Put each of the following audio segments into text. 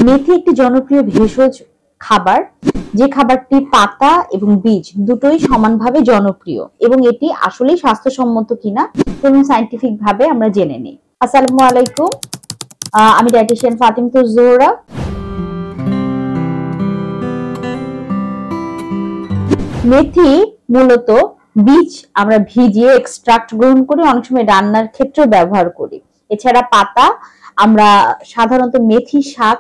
মেথি একটি জনপ্রিয় ভেষজ খাবার, যে খাবারটি পাতা এবং বীজ দুটোই সমানভাবে জনপ্রিয় এবং এটি আসলেই স্বাস্থ্যসম্মত কিনা এবং সায়েন্টিফিক ভাবে আমরা জেনে নিই। আসসালামু আলাইকুম, আমি ডায়েটিশিয়ান ফাতিমাতুজ জোহরা। মেথি মূলত বীজ আমরা ভিজিয়ে এক্সট্রাক্ট গ্রহণ করি, অনেক সময় রান্নার ক্ষেত্রেও ব্যবহার করি। এছাড়া পাতা আমরা সাধারণত মেথি শাক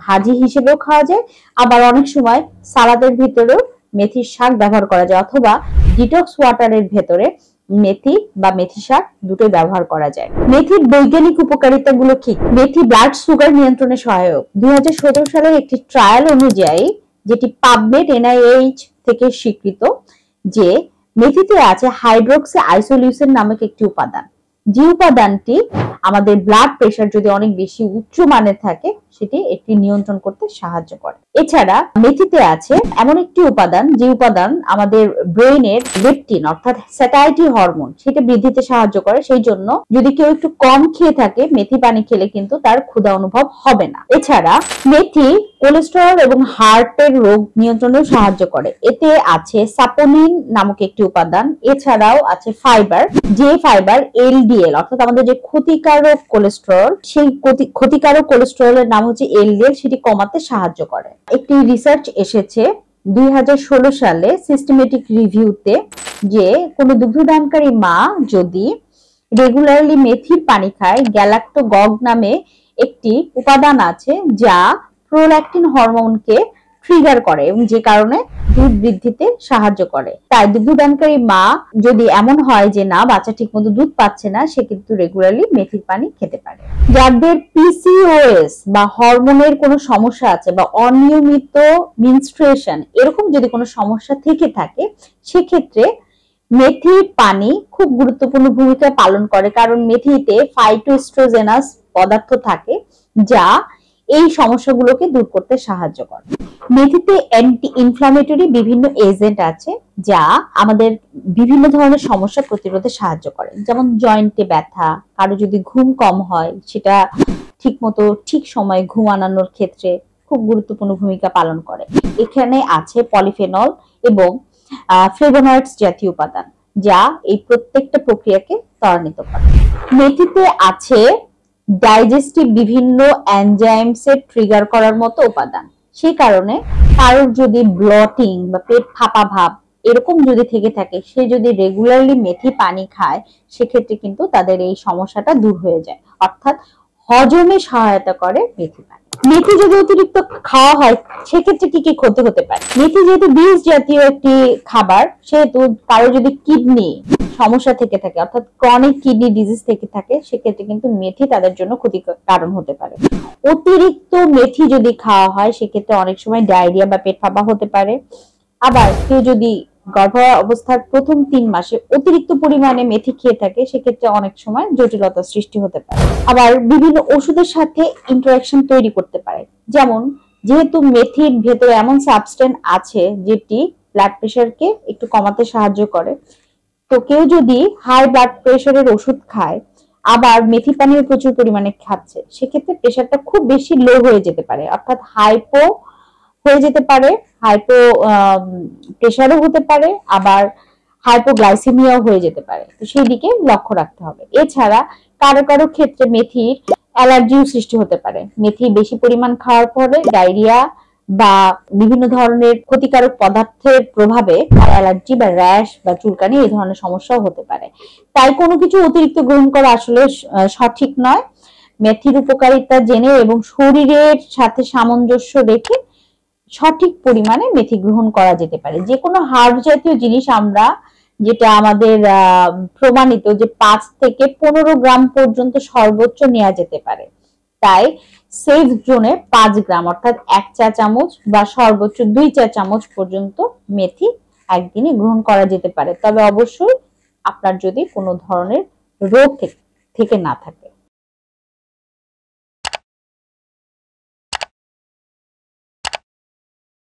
ভাজি হিসেবেও খাওয়া যায়, আবার অনেক সময় সালাদের ভিতরেও মেথির শাক ব্যবহার করা যায়, অথবা ডিটক্স ওয়াটারের ভেতরে মেথি বা মেথি শাক দুটোই ব্যবহার করা যায়। মেথির বৈজ্ঞানিক উপকারিতাগুলো কি? মেথি ব্লাড সুগার নিয়ন্ত্রণে সহায়ক। 2017 সালের একটি ট্রায়াল অনুযায়ী, যেটি পাবমেড NIH থেকে স্বীকৃত, যে মেথিতে আছে হাইড্রক্সি আইসোলিউসিন নামক একটি উপাদান, যে উপাদানটি আমাদের ব্লাড প্রেশার যদি অনেক বেশি উচ্চ মানের থাকে সেটি এটি নিয়ন্ত্রণ করতে সাহায্য করে। এছাড়া মেথিতে আছে এমন একটি উপাদান, যে উপাদান আমাদের ব্রেইনের লেপটিন অর্থাৎ স্যাটাইটি হরমোন সেটা বৃদ্ধিতে সাহায্য করে। সেই জন্য যদি কেউ একটু কম খেয়ে থাকে, মেথি পানি খেলে কিন্তু তার ক্ষুধা অনুভব হবে না। এছাড়া মেথি কোলেস্টেরল এবং হার্টের রোগ নিয়ন্ত্রণেও সাহায্য করে। এতে আছে সাপোনিন নামক একটি উপাদান। এছাড়াও আছে ফাইবার, যে ফাইবার LDL অর্থাৎ আমাদের যে ক্ষতিকারক কোলেস্টেরল, সেই ক্ষতিকারক কোলেস্টেরলের নাম হচ্ছে LDL, সেটি কমাতে সাহায্য করে। একটি রিসার্চ এসেছে 2016 সালে সিস্টেমেটিক রিভিউতে, যে কোনো দুগ্ধদানকারী মা যদি রেগুলারলি মেথির পানি খায়, গ্যালাক্টোগগ নামে একটি উপাদান আছে যা প্রোল্যাকটিন হরমোনকে ট্রিগার করে এবং যে কারণে দুধ বৃদ্ধিতে সাহায্য করে। তাই দুগ্ধদানকারী মা যদি এমন হয় যে না, বাচ্চা ঠিকমতো দুধ পাচ্ছে না, সে কিন্তু রেগুলারলি মেথির পানি খেতে পারে। যাদের PCOS বা হরমোনের কোনো সমস্যা আছে বা অনিয়মিত মেনস্ট্রুয়েশন এরকম যদি কোনো সমস্যা থেকে থাকে, সেক্ষেত্রে মেথির পানি খুব গুরুত্বপূর্ণ ভূমিকা পালন করে, কারণ মেথিতে ফাইটোএস্ট্রোজেনাস পদার্থ থাকে যা এই সমস্যাগুলোকে দূর করতে সাহায্য করে। মেথিতে অ্যান্টি ইনফ্লামেটরি বিভিন্ন এজেন্ট আছে যা আমাদের বিভিন্ন ধরনের সমস্যা প্রতিরোধে সাহায্য করে, যেমন জয়েন্টে ব্যথা, কারো যদি ঘুম কম হয় সেটা ঠিকমতো ঠিক সময়ে ঘুম আনানোর ক্ষেত্রে খুব গুরুত্বপূর্ণ ভূমিকা পালন করে। এখানে আছে পলিফেনল এবং ফ্লেভোনয়েডস জাতীয় উপাদান যা এই প্রত্যেকটা প্রক্রিয়াকে ত্বরান্বিত করে। মেথিতে আছে ডাইজেস্টিভ বিভিন্ন এনজাইমসের ট্রিগার করার মতো উপাদান। সেই কারণে কারোর যদি ব্লটিং বা পেট ফাঁপা ভাব এরকম যদি থেকে থাকে, সে যদি রেগুলারলি মেথি পানি খায়, সেক্ষেত্রে কিন্তু তাদের এই সমস্যাটা দূর হয়ে যায়, অর্থাৎ হজমে সহায়তা করে মেথি পানি। মেথি যদি অতিরিক্ত খাওয়া হয়, সেক্ষেত্রে কি কি ক্ষতি হতে পারে? মেথি যেহেতু বীজ জাতীয় একটি খাবার, সেহেতু কারো যদি কিডনি সমস্যা থেকে থাকে অর্থাৎ ক্রনিক কিডনি ডিজিজ থেকে থাকে, সেক্ষেত্রে কিন্তু মেথি তাদের জন্য ক্ষতিকর কারণ হতে পারে। অতিরিক্ত মেথি যদি খাওয়া হয়, সেক্ষেত্রে অনেক সময় ডায়রিয়া বা পেট ফাঁপা হতে পারে। আবার কেউ যদি গর্ভাবস্থার প্রথম 3 মাসে অতিরিক্ত পরিমাণে মেথি খেয়ে থাকে, সেক্ষেত্রে অনেক সময় জটিলতা সৃষ্টি হতে পারে। আবার বিভিন্ন ওষুধের সাথে ইন্টারঅ্যাকশন তৈরি করতে পারে, যেমন যেহেতু মেথির ভেতরে এমন সাবস্টেন্স আছে যেটি ব্লাড প্রেশারকে একটু কমাতে সাহায্য করে, তো কেউ যদি হাই ব্লাড প্রেশারের ওষুধ খায় আবার মেথি পানিও প্রচুর পরিমাণে খাচ্ছে, সেক্ষেত্রে প্রেশারটা খুব বেশি লো হয়ে যেতে পারে, অর্থাৎ হাইপো হয়ে যেতে পারে, হাইপো প্রেশারও হতে পারে, আবার হাইপোগ্লাইসেমিয়াও হয়ে যেতে পারে। তো সেই দিকে লক্ষ্য রাখতে হবে। এছাড়া কারো কারো ক্ষেত্রে মেথির অ্যালার্জিও সৃষ্টি হতে পারে। মেথি বেশি পরিমাণ খাওয়ার পরে ডায়রিয়া বা বিভিন্ন ধরনের ক্ষতিকারক পদার্থের প্রভাবে অ্যালার্জি বা র্যাশ বা চুলকানি এই ধরনের সমস্যাও হতে পারে। তাই কোনো কিছু অতিরিক্ত গ্রহণ করা আসলে সঠিক নয়। মেথির উপকারিতা জেনে এবং শরীরের সাথে সামঞ্জস্য রেখে সঠিক পরিমাণে মেথি গ্রহণ করা যেতে পারে। যে কোনো হার্ব জাতীয় জিনিস আমরা যেটা আমাদের প্রমাণিত যে 5 থেকে 15 গ্রাম পর্যন্ত সর্বোচ্চ নেওয়া যেতে পারে, তাই সেফ জোনে 5 গ্রাম অর্থাৎ 1 চা চামচ বা সর্বোচ্চ 2 চা চামচ পর্যন্ত মেথি একদিনে গ্রহণ করা যেতে পারে, তবে অবশ্যই আপনার যদি কোনো ধরনের রোগ থেকে না থাকে।